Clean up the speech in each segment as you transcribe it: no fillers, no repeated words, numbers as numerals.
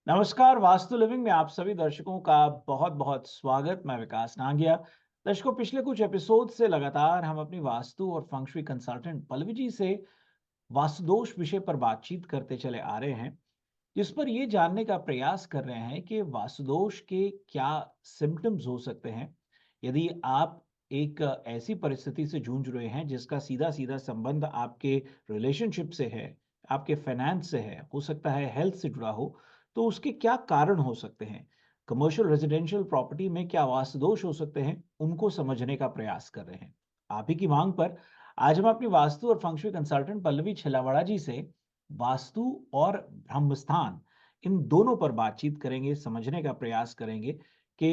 नमस्कार, वास्तु लिविंग में आप सभी दर्शकों का बहुत बहुत स्वागत। मैं विकास नांगिया। दर्शकों, पिछले कुछ एपिसोड से लगातार हम अपनी वास्तु और फंग शुई कंसल्टेंट पल्लवी जी से वास्तु दोष विषय पर बातचीत करते चले आ रहे हैं, जिस पर ये जानने का प्रयास कर रहे हैं कि वास्तु दोष के क्या सिम्टम्स हो सकते हैं। यदि आप एक ऐसी परिस्थिति से जूझ रहे हैं जिसका सीधा सीधा संबंध आपके रिलेशनशिप से है, आपके फाइनेंस से है, हो सकता है हेल्थ से जुड़ा हो, तो उसके क्या कारण हो सकते हैं। कमर्शियल रेजिडेंशियल प्रॉपर्टी में क्या वास्तु दोष हो सकते हैं, उनको समझने का प्रयास कर रहे हैं। आप ही की मांग पर आज हम अपनी वास्तु और फंग शुई कंसल्टेंट पल्लवी छिलावाड़ा जी से वास्तु और ब्रह्म स्थान, इन दोनों पर बातचीत करेंगे, समझने का प्रयास करेंगे कि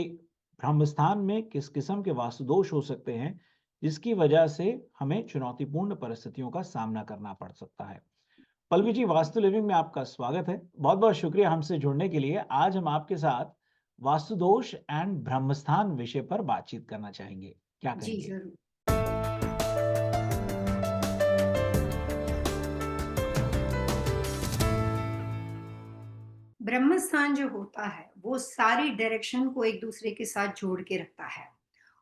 ब्रह्म स्थान में किस किस्म के वास्तु दोष हो सकते हैं, जिसकी वजह से हमें चुनौतीपूर्ण परिस्थितियों का सामना करना पड़ सकता है। पल्लवी जी, वास्तु लिविंग में आपका स्वागत है। बहुत बहुत शुक्रिया हमसे जुड़ने के लिए। आज हम आपके साथ वास्तु दोष एंड ब्रह्मस्थान विषय पर बातचीत करना चाहेंगे। क्या जी, कहेंगे? ज़रूर। ब्रह्मस्थान जो होता है, वो सारी डायरेक्शन को एक-दूसरे के साथ जोड़ के रखता है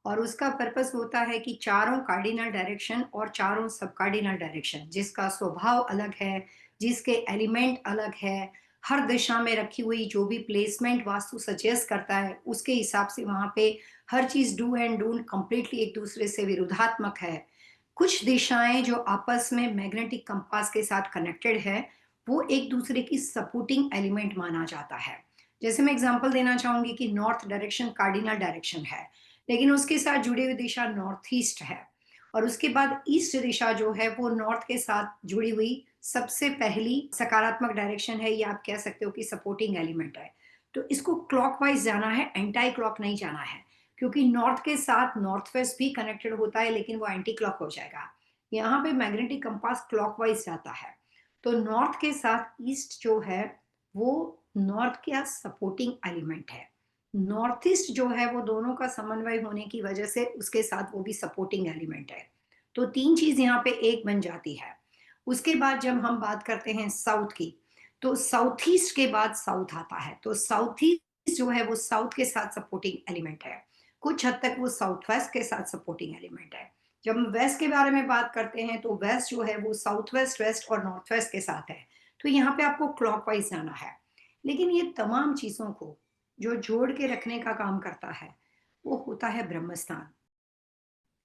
और उसका पर्पस होता है कि चारों कार्डिनल डायरेक्शन और चारों सब कार्डिनल डायरेक्शन, जिसका स्वभाव अलग है, जिसके एलिमेंट अलग है, हर दिशा में रखी हुई जो भी प्लेसमेंट वास्तु सजेस्ट करता है, उसके हिसाब से वहाँ पे हर चीज़ डू एंड डोंट कंप्लीटली एक-दूसरे से विरोधात्मक है। कुछ दिशाएँ जो आपस में मैग्नेटिक कंपास के साथ कनेक्टेड है, वो एक दूसरे की सपोर्टिंग एलिमेंट माना जाता है। जैसे मैं एग्जांपल देना चाहूँगी कि नॉर्थ डायरेक्शन कार्डिनल डायरेक्शन है, लेकिन उसके साथ जुड़ी हुई दिशा नॉर्थ ईस्ट है और उसके बाद ईस्ट दिशा जो है वो नॉर्थ के साथ जुड़ी हुई सबसे पहली सकारात्मक डायरेक्शन है, या आप कह सकते हो कि सपोर्टिंग एलिमेंट है। तो इसको क्लॉकवाइज़ जाना है, एंटी क्लॉक नहीं जाना है, क्योंकि नॉर्थ के साथ नॉर्थ वेस्ट भी कनेक्टेड होता है, लेकिन वो एंटी क्लॉक हो जाएगा। यहाँ पे मैग्नेटिक कंपास क्लॉकवाइज़ जाता है। तो नॉर्थ के साथ ईस्ट जो है वो नॉर्थ का सपोर्टिंग एलिमेंट है। नॉर्थ ईस्ट जो है वो दोनों का समन्वय होने की वजह से उसके साथ वो भी सपोर्टिंग एलिमेंट है। तो तीन चीज यहाँ पे एक बन जाती है। उसके बाद जब हम बात करते हैं साउथ की, तो साउथ ईस्ट के बाद साउथ आता है। तो साउथ ईस्ट जो है वो साउथ के साथ सपोर्टिंग एलिमेंट है। कुछ हद तक वो साउथ वेस्ट के साथ सपोर्टिंग एलिमेंट है। जब हम वेस्ट के बारे में बात करते हैं तो वेस्ट जो है वो साउथ वेस्ट, वेस्ट और नॉर्थ वेस्ट के साथ है। तो यहाँ पे आपको क्लॉकवाइज जाना है। लेकिन ये तमाम चीजों को जो जोड़ के रखने का काम करता है, वो होता है ब्रह्मस्थान।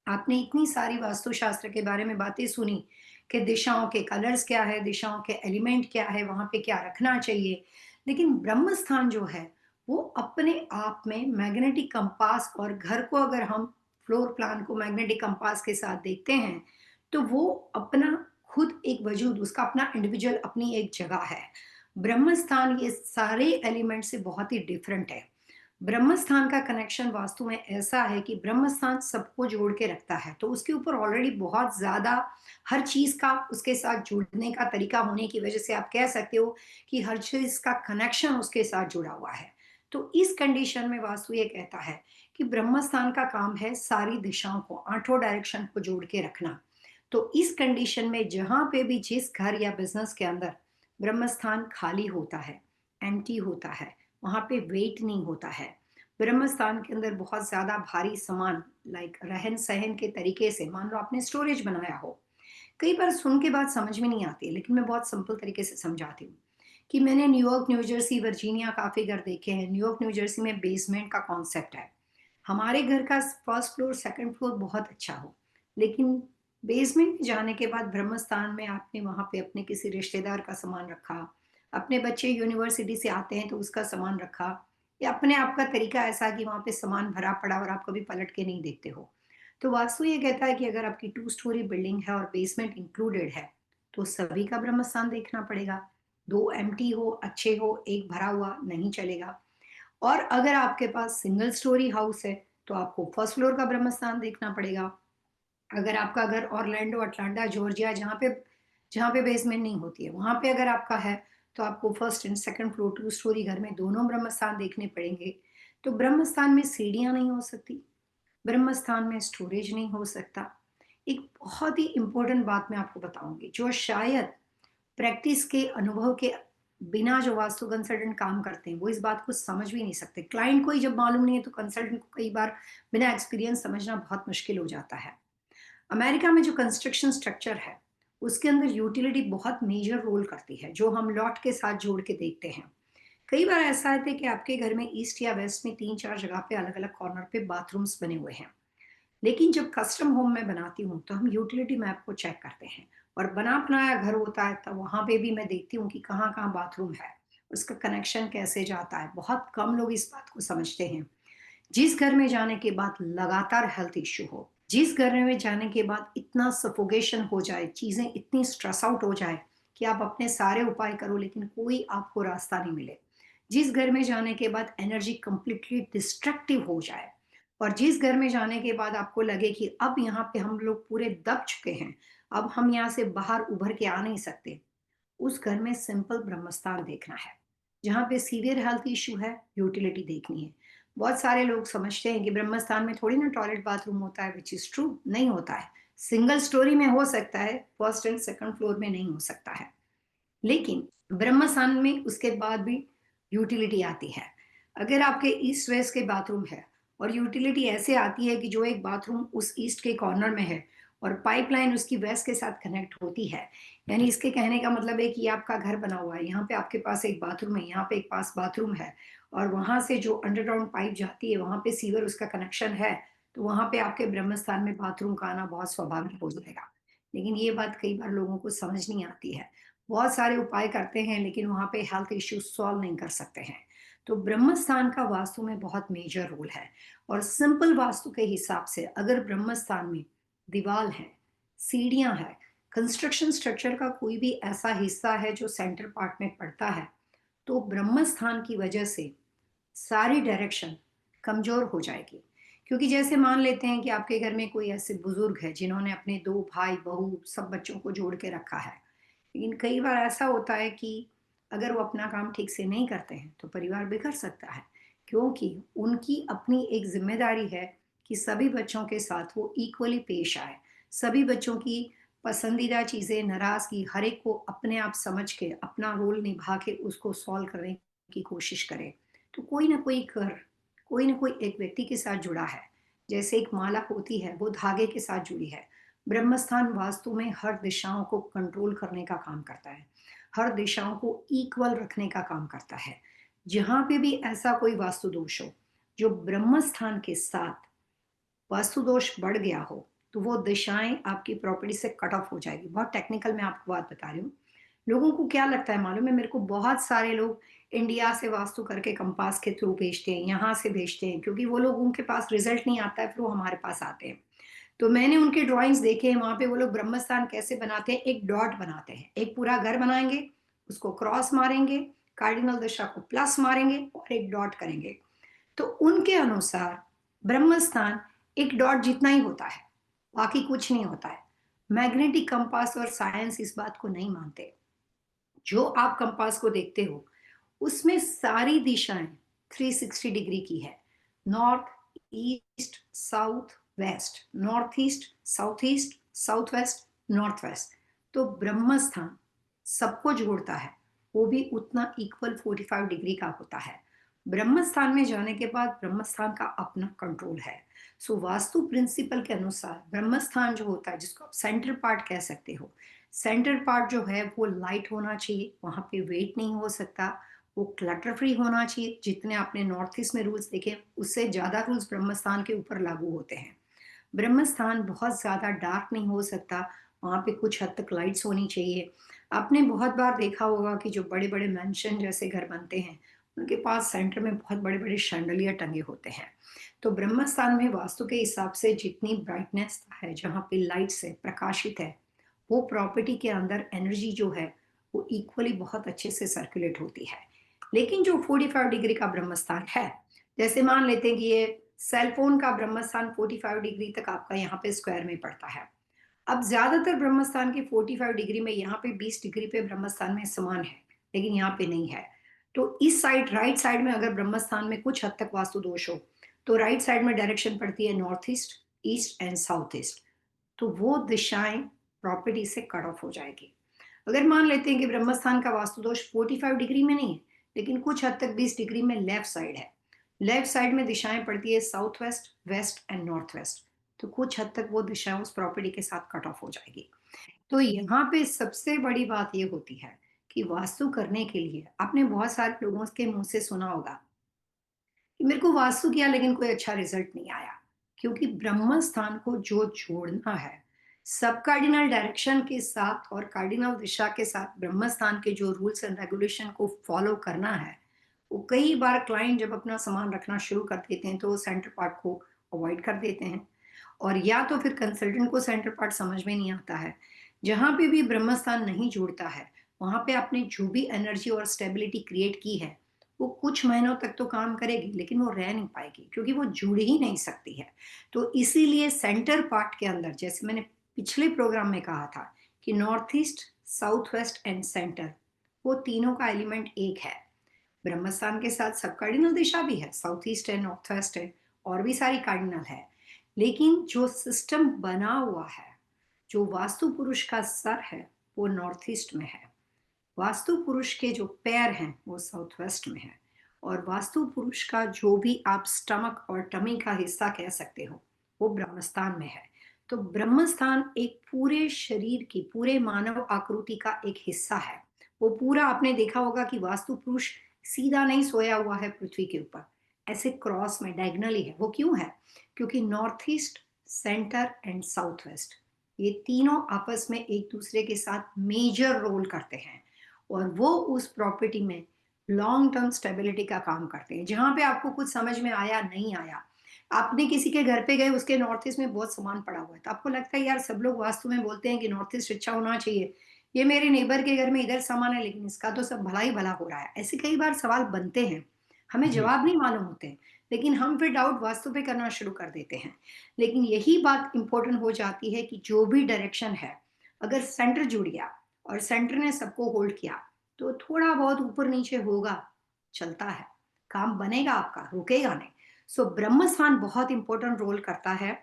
आपने इतनी सारी वास्तुशास्त्र के बारे में बातें सुनी कि दिशाओं के कलर्स क्या है, दिशाओं के एलिमेंट क्या है, वहां पे क्या रखना चाहिए। लेकिन ब्रह्म स्थान जो है वो अपने आप में मैग्नेटिक कंपास, और घर को अगर हम फ्लोर प्लान को मैग्नेटिक कंपास के साथ देखते हैं तो वो अपना खुद एक वजूद, उसका अपना इंडिविजुअल अपनी एक जगह है। ब्रह्म स्थान ये सारे एलिमेंट से बहुत ही डिफरेंट है। ब्रह्मस्थान का कनेक्शन वास्तु में ऐसा है कि ब्रह्मस्थान सबको जोड़ के रखता है, तो उसके ऊपर ऑलरेडी बहुत ज्यादा हर चीज का उसके साथ जुड़ने का तरीका होने की वजह से आप कह सकते हो कि हर चीज का कनेक्शन उसके साथ जुड़ा हुआ है। तो इस कंडीशन में वास्तु ये कहता है कि ब्रह्मस्थान का काम है सारी दिशाओं को, आठों डायरेक्शन को जोड़ के रखना। तो इस कंडीशन में जहां पे भी जिस घर या बिजनेस के अंदर ब्रह्मस्थान खाली होता है, एम्प्टी होता है, वहां पे वेट नहीं होता है, ब्रह्म स्थान के अंदर बहुत ज्यादा भारी सामान लाइक रहन सहन के तरीके से, मान लो आपने स्टोरेज बनाया हो। कई बार सुन के बात समझ में नहीं आती है, लेकिन मैं बहुत सिंपल तरीके से समझाती हूँ कि मैंने न्यूयॉर्क, न्यू जर्सी, वर्जीनिया काफी घर देखे हैं। न्यूयॉर्क, न्यू जर्सी में बेसमेंट का कॉन्सेप्ट है। हमारे घर का फर्स्ट फ्लोर, सेकंड फ्लोर बहुत अच्छा हो, लेकिन बेसमेंट में जाने के बाद ब्रह्मस्थान में आपने वहां पे अपने किसी रिश्तेदार का सामान रखा, अपने बच्चे यूनिवर्सिटी से आते हैं तो उसका सामान रखा, या अपने आप का तरीका ऐसा कि वहां पे सामान भरा पड़ा और आप कभी पलट के नहीं देखते हो। तो वास्तु ये कहता है कि अगर आपकी 2 स्टोरी बिल्डिंग है और बेसमेंट इंक्लूडेड है, तो सभी का ब्रह्मस्थान देखना पड़ेगा। दो एम्प्टी हो, अच्छे हो, एक भरा हुआ नहीं चलेगा। और अगर आपके पास सिंगल स्टोरी हाउस है तो आपको फर्स्ट फ्लोर का ब्रह्मस्थान देखना पड़ेगा। अगर आपका घर ऑरलैंडो, अटलांटा, जॉर्जिया, जहाँ पे बेसमेंट नहीं होती है, वहां पे अगर आपका है, तो आपको first and second floor, 2 story घर में दोनों ब्रह्मस्थान देखने पड़ेंगे। तो ब्रह्मस्थान में सीढ़ियां नहीं हो सकती, ब्रह्मस्थान में स्टोरेज नहीं हो सकता। एक बहुत ही इंपॉर्टेंट बात मैं आपको बताऊंगी, जो शायद प्रैक्टिस के अनुभव के बिना जो वास्तु कंसल्टेंट काम करते हैं, वो इस बात को समझ भी नहीं सकते। क्लाइंट को ही जब मालूम नहीं है, तो कंसल्टेंट को कई बार बिना एक्सपीरियंस समझना बहुत मुश्किल हो जाता है। अमेरिका में जो कंस्ट्रक्शन स्ट्रक्चर है, उसके अंदर यूटिलिटी बहुत मेजर रोल करती है, जो हम लॉट के साथ जोड़ के देखते हैं। कई बार ऐसा है कि आपके घर में ईस्ट या वेस्ट में 3-4 जगह पे अलग-अलग कॉर्नर पे बाथरूम्स बने हुए हैं। लेकिन जब कस्टम होम मैं बनाती हूँ, तो हम यूटिलिटी मैप को चेक करते हैं, और बना बनाया घर होता है, तब वहाँ पे भी मैं देखती हूँ कि कहाँ-कहाँ बाथरूम है, उसका कनेक्शन कैसे जाता है। बहुत कम लोग इस बात को समझते हैं। जिस घर में जाने के बाद लगातार हेल्थ इश्यू हो, जिस घर में जाने के बाद इतना सफोकेशन हो जाए, चीज़ें इतनी स्ट्रेस आउट हो जाए कि आप अपने सारे उपाय करो लेकिन कोई आपको रास्ता नहीं मिले। जिस घर में जाने के बाद एनर्जी कंप्लीटली डिस्ट्रक्टिव हो जाए, और जिस घर में जाने के बाद आपको लगे कि अब यहाँ पे हम लोग पूरे दब चुके हैं, अब हम यहाँ से बाहर उभर के आ नहीं सकते, उस घर में सिंपल ब्रह्मस्थान देखना है। जहाँ पे सीवियर हेल्थ इश्यू है, यूटिलिटी देखनी है। बहुत सारे लोग समझते हैं कि ब्रह्मस्थान में थोड़ी ना टॉयलेट बाथरूम होता है, विच इज़ ट्रू, नहीं होता है। सिंगल स्टोरी में हो सकता है, फर्स्ट एंड सेकंड फ्लोर में नहीं हो सकता है। लेकिन ब्रह्मस्थान में उसके बाद भी यूटिलिटी आती है। अगर आपके ईस्ट वेस्ट के बाथरूम है, और यूटिलिटी ऐसे आती है कि जो एक बाथरूम उस ईस्ट के कॉर्नर में है और पाइपलाइन उसकी वेस्ट के साथ कनेक्ट होती है, यानी इसके कहने का मतलब है कि आपका घर बना हुआ है, यहाँ पे आपके पास एक बाथरूम है, यहाँ पे एक पास बाथरूम है, और वहां से जो अंडरग्राउंड पाइप जाती है वहां पे सीवर उसका कनेक्शन है, तो वहां पे आपके ब्रह्मस्थान में बाथरूम का आना बहुत स्वाभाविक हो जाएगा। लेकिन ये बात कई बार लोगों को समझ नहीं आती है। बहुत सारे उपाय करते हैं लेकिन वहाँ पे हेल्थ इश्यूज सॉल्व नहीं कर सकते हैं। तो ब्रह्म स्थान का वास्तु में बहुत मेजर रोल है, और सिंपल वास्तु के हिसाब से अगर ब्रह्म स्थान में दीवार है, सीढ़ियां है, कंस्ट्रक्शन स्ट्रक्चर का कोई भी ऐसा हिस्सा है जो सेंटर पार्ट में पड़ता है, तो ब्रह्म स्थान की वजह से सारी डायरेक्शन कमजोर हो जाएगी। क्योंकि जैसे मान लेते हैं कि आपके घर में कोई ऐसे बुजुर्ग है जिन्होंने अपने 2 भाई, बहू सब बच्चों को जोड़ के रखा है। लेकिन कई बार ऐसा होता है कि अगर वो अपना काम ठीक से नहीं करते हैं, तो परिवार बिगड़ सकता है। क्योंकि उनकी अपनी एक ज़िम्मेदारी है कि सभी बच्चों के साथ वो इक्वली पेश आए। सभी बच्चों की पसंदीदा चीज़ें, नाराज़गी हर एक को अपने आप समझ के, अपना रोल निभा के उसको सॉल्व करने की कोशिश करें। तो कोई ना कोई घर, कोई ना कोई एक व्यक्ति के साथ जुड़ा है। जैसे एक माला होती है, वो धागे के साथ जुड़ी है। ब्रह्मस्थान वास्तु में हर दिशाओं को कंट्रोल करने का काम करता है, हर दिशाओं को इक्वल रखने का काम करता है। जहां पे भी ऐसा कोई वास्तु दोष हो जो ब्रह्मस्थान के साथ वास्तु दोष बढ़ गया हो, तो वो दिशाएं आपकी प्रॉपर्टी से कट ऑफ हो जाएगी। बहुत टेक्निकल मैं आपको बात बता रही हूँ। लोगों को क्या लगता है मालूम है, मेरे को बहुत सारे लोग इंडिया से वास्तु करके कंपास के थ्रू भेजते हैं, यहाँ से भेजते हैं, क्योंकि वो लोगों के पास रिजल्ट नहीं आता है, फिर वो हमारे पास आते हैं। तो मैंने उनके ड्राइंग्स देखे हैं, वहां पे वो लोग ब्रह्मस्थान कैसे बनाते हैं, एक डॉट बनाते हैं, एक पूरा घर बनाएंगे, उसको क्रॉस मारेंगे, कार्डिनल दिशा को प्लस मारेंगे और एक डॉट करेंगे। तो उनके अनुसार ब्रह्मस्थान एक डॉट जितना ही होता है, बाकी कुछ नहीं होता है। मैग्नेटिक कंपास और साइंस इस बात को नहीं मानते। जो आप कंपास को देखते हो, उसमें सारी दिशाएं 360 डिग्री की है। North, east, south, west, north east, south east, south west, north west. तो ब्रह्म स्थान सबको जोड़ता है, वो भी उतना इक्वल 45 डिग्री का होता है। ब्रह्म स्थान में जाने के बाद ब्रह्म स्थान का अपना कंट्रोल है। सो वास्तु प्रिंसिपल के अनुसार ब्रह्म स्थान जो होता है, जिसको आप सेंटर पार्ट कह सकते हो, सेंटर पार्ट जो है वो लाइट होना चाहिए, वहां पे वेट नहीं हो सकता, वो क्लटर फ्री होना चाहिए। जितने आपने नॉर्थ ईस्ट में रूल्स देखे, उससे ज्यादा रूल्स ब्रह्मस्थान के ऊपर लागू होते हैं। ब्रह्मस्थान बहुत ज्यादा डार्क नहीं हो सकता, वहां पे कुछ हद तक लाइट्स होनी चाहिए। आपने बहुत बार देखा होगा कि जो बड़े बड़े मैंशन जैसे घर बनते हैं, उनके पास सेंटर में बहुत बड़े बड़े शैंडलियर टंगे होते हैं। तो ब्रह्मस्थान में वास्तु के हिसाब से जितनी ब्राइटनेस है, जहाँ पे लाइट से प्रकाशित है, वो प्रॉपर्टी के अंदर एनर्जी जो है वो इक्वली बहुत अच्छे से सर्कुलेट होती है। लेकिन जो 45 डिग्री का ब्रह्मस्थान है, जैसे मान लेते हैं कि ये सेल फोन का ब्रह्मस्थान 45 डिग्री तक आपका यहाँ पे स्क्वायर में पड़ता है। अब ज्यादातर ब्रह्मस्थान के 45 डिग्री में यहाँ पे 20 डिग्री पे ब्रह्मस्थान में समान है, लेकिन यहाँ पे नहीं है। तो इस साइड, राइट साइड में अगर ब्रह्मस्थान में कुछ हद तक वास्तु दोष हो, तो राइट साइड में डायरेक्शन पड़ती है north east, east and south east. तो वो दिशाएं प्रॉपर्टी से कट ऑफ हो जाएगी। अगर मान लेते हैं कि ब्रह्मस्थान का वास्तु दोष 45 डिग्री में नहीं है, लेकिन कुछ हद तक 20 डिग्री में लेफ्ट साइड है। लेफ्ट साइड में दिशाएं पड़ती है south west, west and north west. तो कुछ हद तक वो दिशाएं उस प्रॉपर्टी के साथ कट ऑफ हो जाएगी। तो यहाँ पे सबसे बड़ी बात ये होती है कि वास्तु करने के लिए आपने बहुत सारे लोगों के मुंह से सुना होगा कि मेरे को वास्तु किया लेकिन कोई अच्छा रिजल्ट नहीं आया, क्योंकि ब्रह्म स्थान को जो जोड़ना है सब कार्डिनल डायरेक्शन के साथ और कार्डिनल दिशा के साथ ब्रह्म स्थान के जो रूल्स एंड रेगुलेशन को फॉलो करना है, वो कई बार क्लाइंट जब अपना सामान रखना शुरू कर देते हैं तो वो सेंटर पार्ट को अवॉइड कर देते हैं, और या तो फिर कंसल्टेंट को सेंटर पार्ट समझ में नहीं आता है। जहां पे भी ब्रह्म स्थान नहीं जुड़ता है, वहां पे आपने जो भी एनर्जी और स्टेबिलिटी क्रिएट की है वो कुछ महीनों तक तो काम करेगी, लेकिन वो रह नहीं पाएगी क्योंकि वो जुड़ ही नहीं सकती है। तो इसीलिए सेंटर पार्ट के अंदर, जैसे मैंने पिछले प्रोग्राम में कहा था कि north east, south waste and centre, वो तीनों का एलिमेंट एक है। ब्रह्मस्थान के साथ सब कार्डिनल दिशा भी है, साउथ ईस्ट है, नॉर्थ वेस्ट है, और भी सारी कार्डिनल है। लेकिन जो सिस्टम बना हुआ है, जो वास्तु पुरुष का सर है, वो नॉर्थ ईस्ट में है। वास्तु पुरुष के जो पैर हैं वो साउथ वेस्ट में है, और वास्तु पुरुष का जो भी आप स्टमक और टमी का हिस्सा कह सकते हो वो ब्रह्मस्थान में है। तो ब्रह्मस्थान एक पूरे शरीर की, पूरे मानव आकृति का एक हिस्सा है। वो पूरा आपने देखा होगा कि वास्तु पुरुष सीधा नहीं सोया हुआ है पृथ्वी के ऊपर, ऐसे क्रॉस में डायगनली है। वो क्यों है? क्योंकि north east, centre and south west, ये तीनों आपस में एक दूसरे के साथ मेजर रोल करते हैं, और वो उस प्रॉपर्टी में लॉन्ग टर्म स्टेबिलिटी का काम करते हैं। जहां पे आपको कुछ समझ में आया नहीं आया, आपने किसी के घर पे गए, उसके नॉर्थ ईस्ट में बहुत सामान पड़ा हुआ है, तो आपको लगता है यार सब लोग वास्तु में बोलते हैं कि नॉर्थ ईस्ट अच्छा होना चाहिए, ये मेरे नेबर के घर में इधर सामान है लेकिन इसका तो सब भला ही भला हो रहा है। ऐसे कई बार सवाल बनते हैं, हमें जी। जवाब नहीं मालूम होते, लेकिन हम फिर डाउट वास्तु पे करना शुरू कर देते हैं। लेकिन यही बात इंपॉर्टेंट हो जाती है कि जो भी डायरेक्शन है, अगर सेंटर जुड़ गया और सेंटर ने सबको होल्ड किया, तो थोड़ा बहुत ऊपर नीचे होगा, चलता है, काम बनेगा आपका, रुकेगा नहीं। सो ब्रह्म स्थान बहुत इंपॉर्टेंट रोल करता है।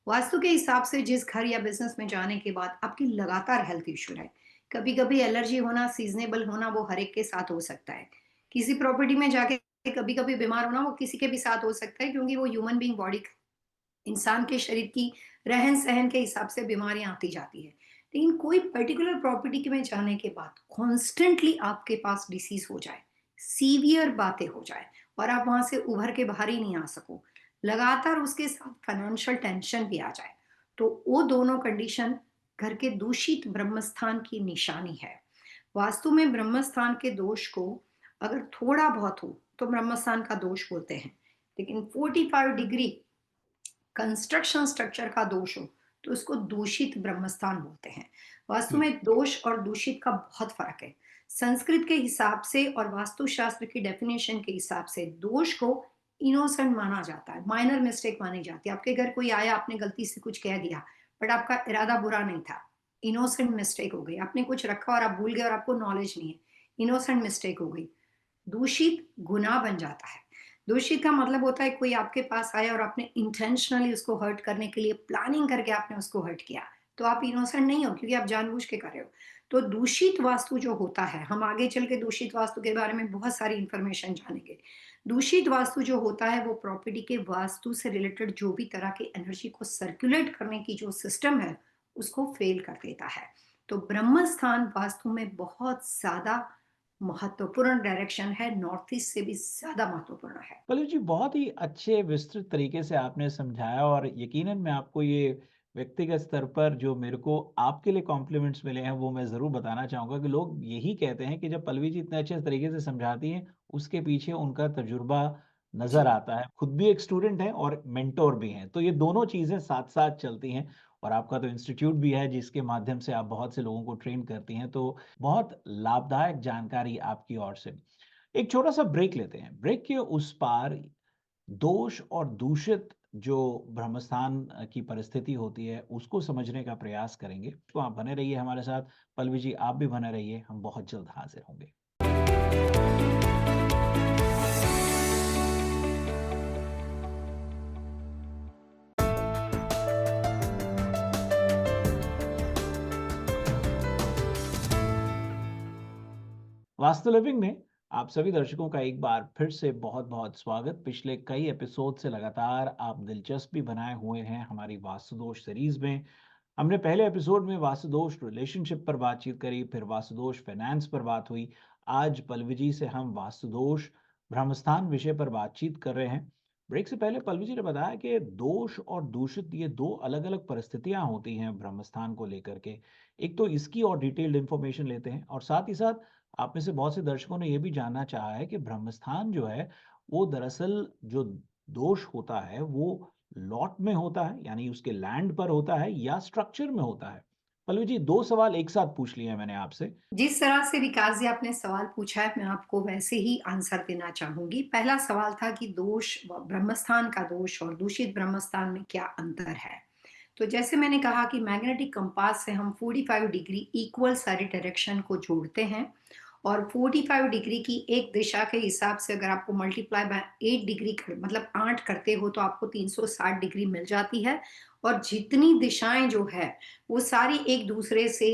वास्तु के हिसाब से जिस घर या बिजनेस में जाने के बाद आपकी लगातार हेल्थ इश्यू है, कभी कभी एलर्जी होना, सीजनेबल होना, वो हर एक के साथ हो सकता है। किसी प्रॉपर्टी में जाके कभी कभी बीमार होना, वो किसी के भी साथ हो सकता है, क्योंकि वो ह्यूमन बींग बॉडी, इंसान के शरीर की रहन सहन के हिसाब से बीमारियां आती जाती है। लेकिन कोई पर्टिकुलर प्रॉपर्टी के में जाने के बाद कॉन्स्टेंटली आपके पास डिसीज हो जाए, सीवियर बातें हो जाए, और आप वहां से उभर के बाहर ही नहीं आ सको, लगातार उसके साथ फाइनेंशियल टेंशन भी आ जाए, तो वो दोनों कंडीशन घर के दूषित ब्रह्मस्थान की निशानी है। वास्तु में ब्रह्मस्थान के दोष को अगर थोड़ा बहुत हो तो ब्रह्मस्थान का दोष बोलते हैं, लेकिन 45 डिग्री कंस्ट्रक्शन स्ट्रक्चर का दोष हो तो उसको दूषित ब्रह्मस्थान बोलते हैं। वास्तु जी। में दोष और दूषित का बहुत फर्क है। संस्कृत के हिसाब से और वास्तुशास्त्र की डेफिनेशन के हिसाब से दोष को इनोसेंट माना जाता है, माइनर मिस्टेक मानी जाती है। आपके घर कोई आया, आपने गलती से कुछ कह दिया, बट आपका इरादा बुरा नहीं था, इनोसेंट मिस्टेक हो गई। आपने कुछ रखा और आप भूल गए और आपको नॉलेज नहीं है, इनोसेंट मिस्टेक हो गई। दूषित गुनाह बन जाता है। दूषित का मतलब होता है कोई आपके पास आया और आपने इंटेंशनली उसको हर्ट करने के लिए प्लानिंग करके आपने उसको हर्ट किया, तो आप इनोसेंट नहीं हो, क्योंकि आप जानबूझ के कर रहे हो। तो दूषित वास्तु जो होता है, हम आगे चल के दूषित वास्तु के बारे में बहुत सारी इंफॉर्मेशन जानेंगे। दूषित वास्तु जो होता है वो प्रॉपर्टी के वास्तु से रिलेटेड जो भी तरह की एनर्जी को सर्कुलेट करने की जो सिस्टम है उसको फेल कर देता है। तो ब्रह्म स्थान वास्तु में बहुत ज्यादा महत्वपूर्ण डायरेक्शन है, नॉर्थ ईस्ट से भी ज़्यादा महत्वपूर्ण है। पल्लवी जी, बहुत ही अच्छे विस्तृत तरीके से आपने समझाया और यकीनन मैं आपको ये व्यक्तिगत स्तर पर जो मेरे को आपके लिए कॉम्प्लीमेंट्स मिले हैं वो मैं ज़रूर बताना चाहूँगा कि लोग यही कहते हैं कि जब पल्लवी जी इतने अच्छे तरीके से समझाती हैं, उसके पीछे उनका तजुर्बा नज़र जी, आता है। खुद भी एक स्टूडेंट हैं और मेंटर भी हैं, तो ये दोनों चीज़ें साथ-साथ चलती हैं और आपका तो इंस्टीट्यूट भी है जिसके माध्यम से आप बहुत से लोगों को ट्रेन करती हैं, तो बहुत लाभदायक जानकारी आपकी ओर से। एक छोटा-सा ब्रेक लेते हैं। ब्रेक के उस पार दोष और दूषित जो ब्रह्मस्थान की परिस्थिति होती है, उसको समझने का प्रयास करेंगे। तो आप बने रहिए हमारे साथ। पल्लवी जी, आप भी बने रहिए। हम बहुत जल्द हाज़िर होंगे। वास्तु लिविंग में आप सभी दर्शकों का एक बार फिर से बहुत बहुत स्वागत। पिछले कई एपिसोड से लगातार आप दिलचस्पी बनाए हुए हैं हमारी वास्तु दोष सीरीज में। हमने पहले एपिसोड में वास्तु दोष रिलेशनशिप पर बातचीत करी, फिर वास्तु दोष फाइनेंस पर बात हुई। आज पल्लवी जी से हम वास्तु दोष ब्रह्मस्थान विषय पर बातचीत कर रहे हैं। ब्रेक से पहले पल्लवी जी ने बताया कि दोष और दूषित ये दो अलग अलग परिस्थितियां होती हैं ब्रह्मस्थान को लेकर के। एक तो इसकी और डिटेल्ड इंफॉर्मेशन लेते हैं, और साथ ही साथ आप में से बहुत से दर्शकों ने यह भी जानना चाहा है कि ब्रह्मस्थान जो है वो दरअसल जो दोष होता है वो लॉट में होता है, यानी उसके लैंड पर होता है, या स्ट्रक्चर में होता है। पल्लवी जी, दो सवाल एक साथ पूछ लिए हैं मैंने आपसे। जिस तरह से विकास जी आपने सवाल पूछा है, मैं आपको वैसे ही आंसर देना चाहूँगी। पहला सवाल था कि दोष व ब्रह्मस्थान का दोष और दूषित ब्रह्मस्थान में क्या अंतर है? तो जैसे मैंने कहा कि मैग्नेटिक कंपास से हम 45 डिग्री इक्वल सारी डायरेक्शन को जोड़ते हैं, और 45 डिग्री की एक दिशा के हिसाब से अगर आपको मल्टीप्लाई बाय 8 डिग्री मतलब 8 करते हो तो आपको 360 डिग्री मिल जाती है। और जितनी दिशाएं जो है वो सारी एक दूसरे से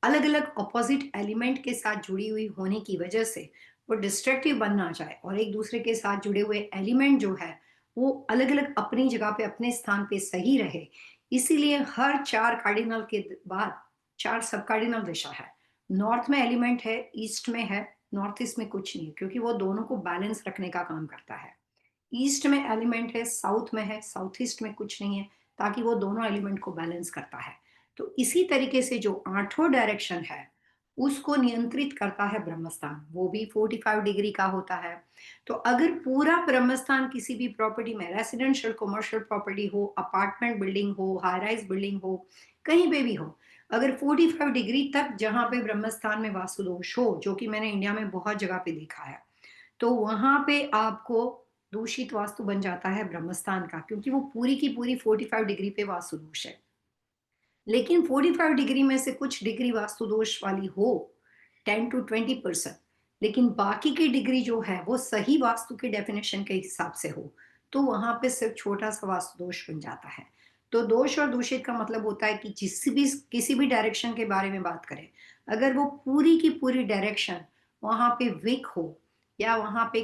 अलग अलग अपोजिट एलिमेंट के साथ जुड़ी हुई होने की वजह से वो डिस्ट्रक्टिव बन ना जाए, और एक दूसरे के साथ जुड़े हुए एलिमेंट जो है वो अलग अलग अपनी जगह पे अपने स्थान पे सही रहे। इसीलिए हर 4 कार्डिनल के बाद 4 सब कार्डिनल दिशा है। नॉर्थ में एलिमेंट है, ईस्ट में है, नॉर्थ ईस्ट में कुछ नहीं है, क्योंकि वो दोनों को बैलेंस रखने का काम करता है। ईस्ट में एलिमेंट है, साउथ में है, साउथ ईस्ट में कुछ नहीं है, ताकि वो दोनों एलिमेंट को बैलेंस करता है। तो इसी तरीके से जो आठों डायरेक्शन है उसको नियंत्रित करता है ब्रह्मस्थान, वो भी 45 डिग्री का होता है। तो अगर पूरा ब्रह्मस्थान किसी भी प्रॉपर्टी में, रेसिडेंशियल कमर्शियल प्रॉपर्टी हो, अपार्टमेंट बिल्डिंग हो, हाई राइज बिल्डिंग हो, कहीं पे भी हो, अगर 45 डिग्री तक जहां पे ब्रह्मस्थान में वास्तु दोष हो, जो कि मैंने इंडिया में बहुत जगह पे देखा है, तो वहां पे आपको दूषित वास्तु बन जाता है ब्रह्मस्थान का, क्योंकि वो पूरी की पूरी 45 डिग्री पे वास्तु दोष है। लेकिन 45 डिग्री में से कुछ डिग्री वास्तु दोष वाली हो, 10 to 20%, लेकिन बाकी की डिग्री जो है वो सही वास्तु के डेफिनेशन के हिसाब से हो, तो वहां पे सिर्फ छोटा सा वास्तु दोष बन जाता है। तो दोष और दूषित का मतलब होता है कि किसी भी डायरेक्शन के बारे में बात करें, अगर वो पूरी की पूरी डायरेक्शन वहां पे वीक हो, या वहां पे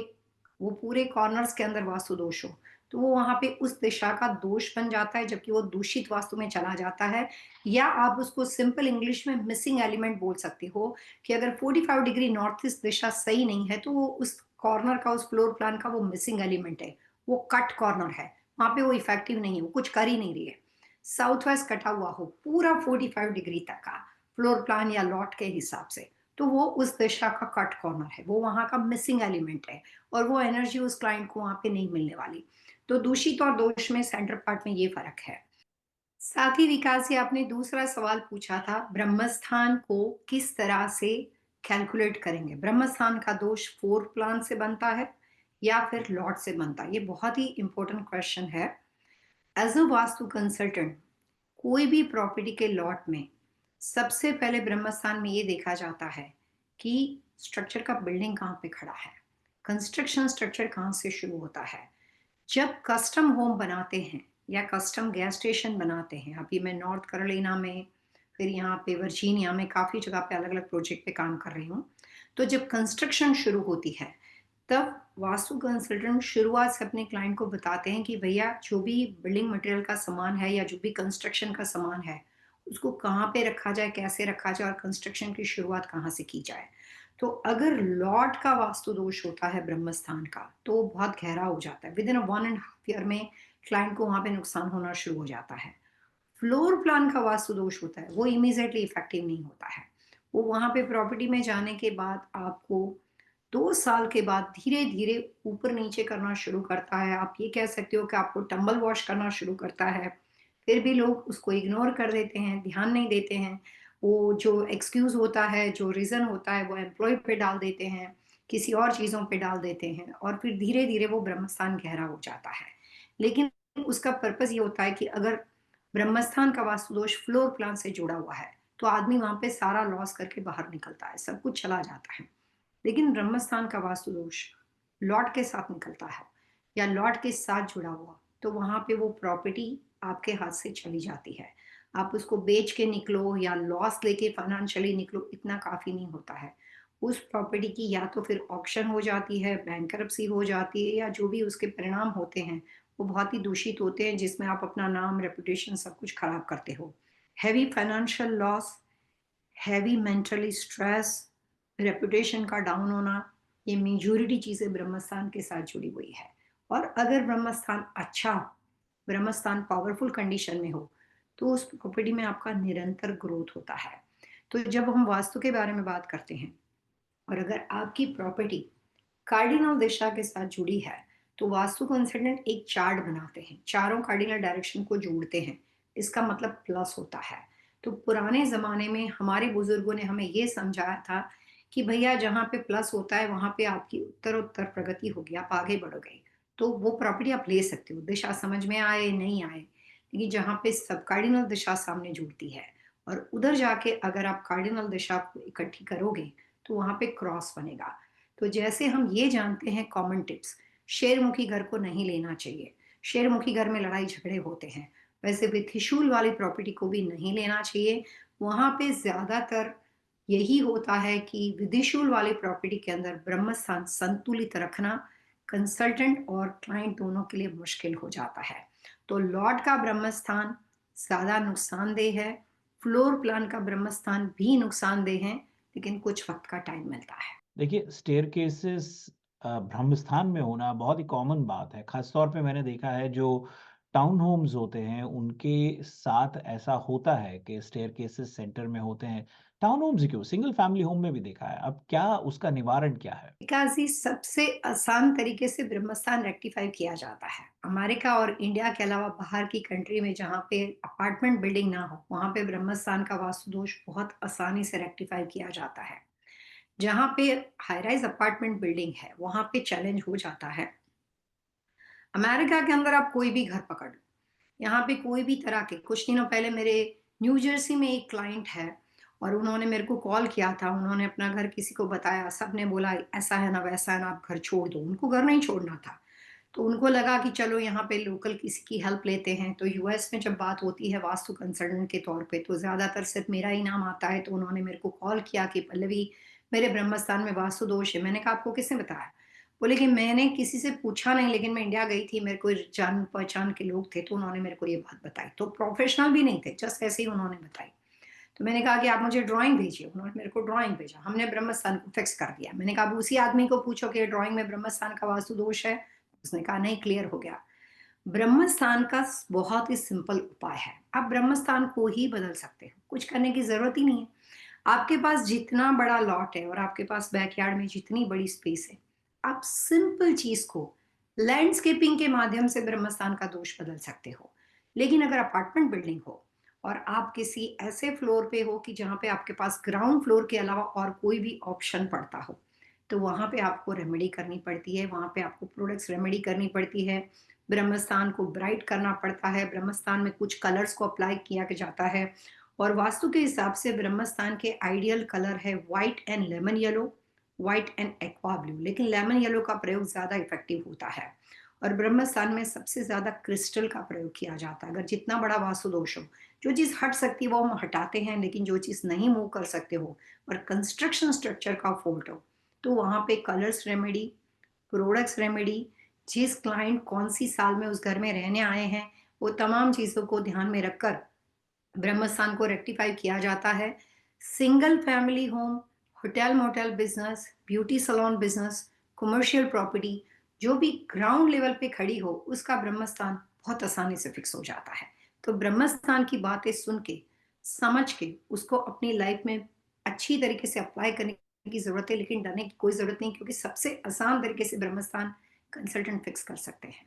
वो पूरे कॉर्नर्स के अंदर वास्तु दोष हो, तो वो वहां पे उस दिशा का दोष बन जाता है, जबकि वो दूषित वास्तु में चला जाता है। या आप उसको सिंपल इंग्लिश में मिसिंग एलिमेंट बोल सकते हो, कि अगर 45 डिग्री नॉर्थ ईस्ट दिशा सही नहीं है, तो वो उस कॉर्नर का, उस फ्लोर प्लान का वो मिसिंग एलिमेंट है, वो कट कॉर्नर है, वहां पे वो इफेक्टिव नहीं है, वो कुछ कर ही नहीं रही है। साउथ वेस्ट कटा हुआ हो पूरा 45 डिग्री तक का फ्लोर प्लान या लॉट के हिसाब से, तो वो उस दिशा का कट कॉर्नर है, वो वहां का मिसिंग एलिमेंट है, और वो एनर्जी उस क्लाइंट को वहां पे नहीं मिलने वाली। तो दूषित और दोष में सेंटर पार्ट में ये फर्क है। साथ ही विकास जी, आपने दूसरा सवाल पूछा था, ब्रह्मस्थान को किस तरह से कैलकुलेट करेंगे? ब्रह्मस्थान का दोष फ्लोर प्लान से बनता है या फिर लॉट से बनता है? ये बहुत ही इंपॉर्टेंट क्वेश्चन है। एज अ वास्तु कंसल्टेंट, कोई भी प्रॉपर्टी के लॉट में सबसे पहले ब्रह्मस्थान में ये देखा जाता है कि स्ट्रक्चर का बिल्डिंग कहाँ पे खड़ा है, कंस्ट्रक्शन स्ट्रक्चर कहाँ से शुरू होता है। जब कस्टम होम बनाते हैं या कस्टम गैस स्टेशन बनाते हैं, अभी मैं नॉर्थ कैरोलिना में, फिर यहाँ पे वर्जीनिया में, काफ़ी जगह पे अलग अलग प्रोजेक्ट पे काम कर रही हूँ, तो जब कंस्ट्रक्शन शुरू होती है, तब वास्तु कंसल्टेंट शुरुआत से अपने क्लाइंट को बताते हैं कि भैया जो भी बिल्डिंग मटेरियल का सामान है या जो भी कंस्ट्रक्शन का सामान है, उसको कहाँ पे रखा जाए, कैसे रखा जाए, और कंस्ट्रक्शन की शुरुआत कहाँ से की जाए। तो अगर लॉट का वास्तु दोष होता है ब्रह्मस्थान का, तो वो बहुत गहरा हो जाता है, विद इन 1.5 ईयर में क्लाइंट को वहां पे नुकसान होना शुरू हो जाता है। फ्लोर प्लान का वास्तु दोष होता है, वो इमीडिएटली इफेक्टिव नहीं होता है। वो वहां पे प्रॉपर्टी में जाने के बाद आपको 2 साल के बाद धीरे धीरे ऊपर नीचे करना शुरू करता है। आप ये कह सकते हो कि आपको टम्बल वॉश करना शुरू करता है। फिर भी लोग उसको इग्नोर कर देते हैं, ध्यान नहीं देते हैं। वो जो एक्सक्यूज होता है, जो रीजन होता है, वो एम्प्लॉय पे डाल देते हैं, किसी और चीजों पे डाल देते हैं, और फिर धीरे धीरे वो ब्रह्मस्थान गहरा हो जाता है। लेकिन उसका पर्पज ये होता है कि अगर ब्रह्मस्थान का वास्तु दोष फ्लोर प्लान से जुड़ा हुआ है, तो आदमी वहां पे सारा लॉस करके बाहर निकलता है, सब कुछ चला जाता है। लेकिन ब्रह्मस्थान का वास्तु दोष लॉट के साथ निकलता है, या लॉट के साथ जुड़ा हुआ, तो वहां पे वो प्रॉपर्टी आपके हाथ से चली जाती है। आप उसको बेच के निकलो या लॉस लेके फाइनेंशियली निकलो, इतना काफी नहीं होता है। उस प्रॉपर्टी की या तो फिर ऑक्शन हो जाती है, बैंकरप्सी हो जाती है, या जो भी उसके परिणाम होते हैं वो बहुत ही दूषित होते हैं, जिसमें आप अपना नाम, रेपुटेशन सब कुछ खराब करते हो। Heavy financial loss, heavy mentally stress, reputation का डाउन होना, ये मेजॉरिटी चीजें ब्रह्मस्थान के साथ जुड़ी हुई है। और अगर ब्रह्मस्थान अच्छा, ब्रह्मस्थान पावरफुल कंडीशन में हो, तो उस प्रॉपर्टी में आपका निरंतर ग्रोथ होता है। तो जब हम वास्तु के बारे में बात करते हैं, और अगर आपकी प्रॉपर्टी कार्डिनल दिशा के साथ जुड़ी है, तो वास्तु कंसल्टेंट एक चार्ट बनाते हैं, चारों कार्डिनल डायरेक्शन को जोड़ते हैं। इसका मतलब प्लस होता है। तो पुराने जमाने में हमारे बुजुर्गों ने हमें ये समझाया था कि भैया जहाँ पे प्लस होता है वहां पे आपकी उत्तर उत्तर प्रगति होगी, आप आगे बढ़ोगे। तो वो प्रॉपर्टी आप ले सकते हो, दिशा समझ में आए नहीं आए। लेकिन जहाँ पे सब कार्डिनल दिशा सामने जुड़ती है, और उधर जाके अगर आप कार्डिनल दिशा को इकट्ठी करोगे, तो वहां पे क्रॉस बनेगा। तो जैसे हम ये जानते हैं कॉमन टिप्स, शेरमुखी घर को नहीं लेना चाहिए, शेरमुखी घर में लड़ाई झगड़े होते हैं, वैसे भी त्रिशूल वाली प्रॉपर्टी को भी नहीं लेना चाहिए। वहां पे ज्यादातर यही होता है कि विदिशूल वाली प्रॉपर्टी के अंदर ब्रह्मस्थान संतुलित रखना कंसल्टेंट और क्लाइंट दोनों के लिए मुश्किल हो जाता है। तो लॉर्ड का ब्रह्मस्थान ज्यादा नुकसानदेह है, फ्लोर प्लान का ब्रह्मस्थान भी नुकसानदेह है, लेकिन कुछ वक्त का टाइम मिलता है। देखिए, स्टेयरकेसेस ब्रह्म स्थान में होना बहुत ही कॉमन बात है। ख़ास तौर पे मैंने देखा है जो टाउन होम्स होते हैं, उनके साथ ऐसा होता है कि स्टेयरकेसेस सेंटर में होते हैं। टाउन होम्स ही क्यों, सिंगल फैमिली होम में भी देखा है। अब क्या उसका निवारण क्या है? विकास जी, सबसे आसान तरीके से ब्रह्मस्थान रेक्टिफाई किया जाता है। अमेरिका और इंडिया के अलावा बाहर की कंट्री में जहाँ पे अपार्टमेंट बिल्डिंग ना हो, वहाँ पे ब्रह्मस्थान का वास्तु दोष बहुत आसानी से रेक्टिफाई किया जाता है। जहाँ पे हाई राइज अपार्टमेंट बिल्डिंग है, वहाँ पे चैलेंज हो जाता है। अमेरिका के अंदर आप कोई भी घर पकड़ लो, यहाँ पे कोई भी तरह के, कुछ दिनों पहले मेरे न्यू जर्सी में एक क्लाइंट है, और उन्होंने मेरे को कॉल किया था, उन्होंने अपना घर किसी को बताया, सबने बोला ऐसा है ना वैसा है ना, आप घर छोड़ दो। उनको घर नहीं छोड़ना था, तो उनको लगा कि चलो यहाँ पे लोकल किसी की हेल्प लेते हैं। तो यूएस में जब बात होती है वास्तु कंसल्टेंट के तौर पे, तो ज्यादातर सिर्फ मेरा ही नाम आता है। तो उन्होंने मेरे को कॉल किया कि पल्लवी, मेरे ब्रह्मस्थान में वास्तु दोष है। मैंने कहा आपको किसने बताया? बोले कि मैंने किसी से पूछा नहीं, लेकिन मैं इंडिया गई थी, मेरे को जान पहचान के लोग थे, तो उन्होंने मेरे को ये बात बताई। तो प्रोफेशनल भी नहीं थे, जस्ट ऐसे ही उन्होंने बताई। तो मैंने कहा कि आप मुझे ड्राइंग भेजिए। उन्होंने मेरे को ड्राइंग भेजा, हमने ब्रह्मस्थान को फिक्स कर दिया। मैंने कहा अब उसी आदमी को पूछो कि ड्राइंग में ब्रह्मस्थान का वास्तु दोष है। उसने कहा नहीं, क्लियर हो गया। ब्रह्मस्थान का बहुत ही सिंपल उपाय है, आप ब्रह्मस्थान को ही बदल सकते हो, कुछ करने की जरूरत ही नहीं है। आपके पास जितना बड़ा लॉट है और आपके पास बैकयार्ड में जितनी बड़ी स्पेस है, आप सिंपल चीज को लैंडस्केपिंग के माध्यम से ब्रह्मस्थान का दोष बदल सकते हो। लेकिन अगर अपार्टमेंट बिल्डिंग हो और आप किसी ऐसे फ्लोर पे हो कि जहां पे आपके पास ग्राउंड फ्लोर के अलावा और कोई भी ऑप्शन पड़ता हो, तो वहां पे आपको रेमेडी करनी पड़ती है, वहां पे आपको प्रोडक्ट्स रेमेडी करनी पड़ती है। ब्रह्मस्थान को ब्राइट करना पड़ता है, ब्रह्मस्थान में कुछ कलर्स को अप्लाई किया जाता है। और वास्तु के हिसाब से ब्रह्मस्थान के आइडियल कलर है white and lemon yellow, white and aqua blue, लेकिन लेमन येलो का प्रयोग ज्यादा इफेक्टिव होता है। और ब्रह्मस्थान में सबसे ज्यादा क्रिस्टल का प्रयोग किया जाता है। अगर जितना बड़ा वास्तु दोष हो, जो चीज हट सकती है वो हम हटाते हैं, लेकिन जो चीज नहीं मूव कर सकते हो और कंस्ट्रक्शन स्ट्रक्चर का फॉल्ट हो, तो वहां पे कलर्स रेमेडी, प्रोडक्ट्स रेमेडी, जिस क्लाइंट कौन सी साल में उस घर में रहने आए हैं, वो तमाम चीजों को ध्यान में रखकर ब्रह्मस्थान को रेक्टिफाई किया जाता है। Single family home, hotel motel business, beauty salon business, commercial property, जो भी ग्राउंड लेवल पे खड़ी हो, उसका ब्रह्मस्थान बहुत आसानी से फिक्स हो जाता है। तो ब्रह्मस्थान की बातें सुन के, समझ के, उसको अपनी लाइफ में अच्छी तरीके से अप्लाई करने की जरूरत है, लेकिन डरने की कोई जरूरत नहीं, क्योंकि सबसे आसान तरीके से ब्रह्मस्थान कंसल्टेंट फिक्स कर सकते हैं।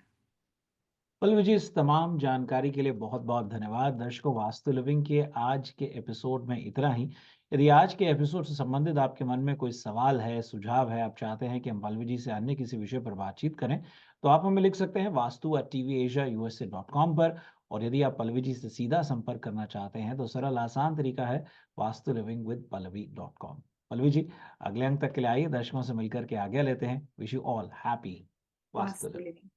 पल्लवी जी, इस तमाम जानकारी के लिए बहुत-बहुत धन्यवाद। दर्शकों, वास्तु लिविंग के आज के एपिसोड में इतना ही। यदि आज के एपिसोड से संबंधित आपके मन में कोई सवाल है, सुझाव है, आप चाहते हैं कि हम पल्लवी जी से अन्य किसी विषय पर बातचीत करें, तो आप हमें लिख सकते हैं vastu@tvasiausa.com पर। और यदि आप पल्लवी जी से सीधा संपर्क करना चाहते हैं, तो सरल आसान तरीका है vastulivingwithpallavi.com। पल्लवी जी, अगले अंक तक के लिए आइए, दर्शकों से मिलकर के आज्ञा लेते हैं। Wish you all happy vastu vastu living. Living.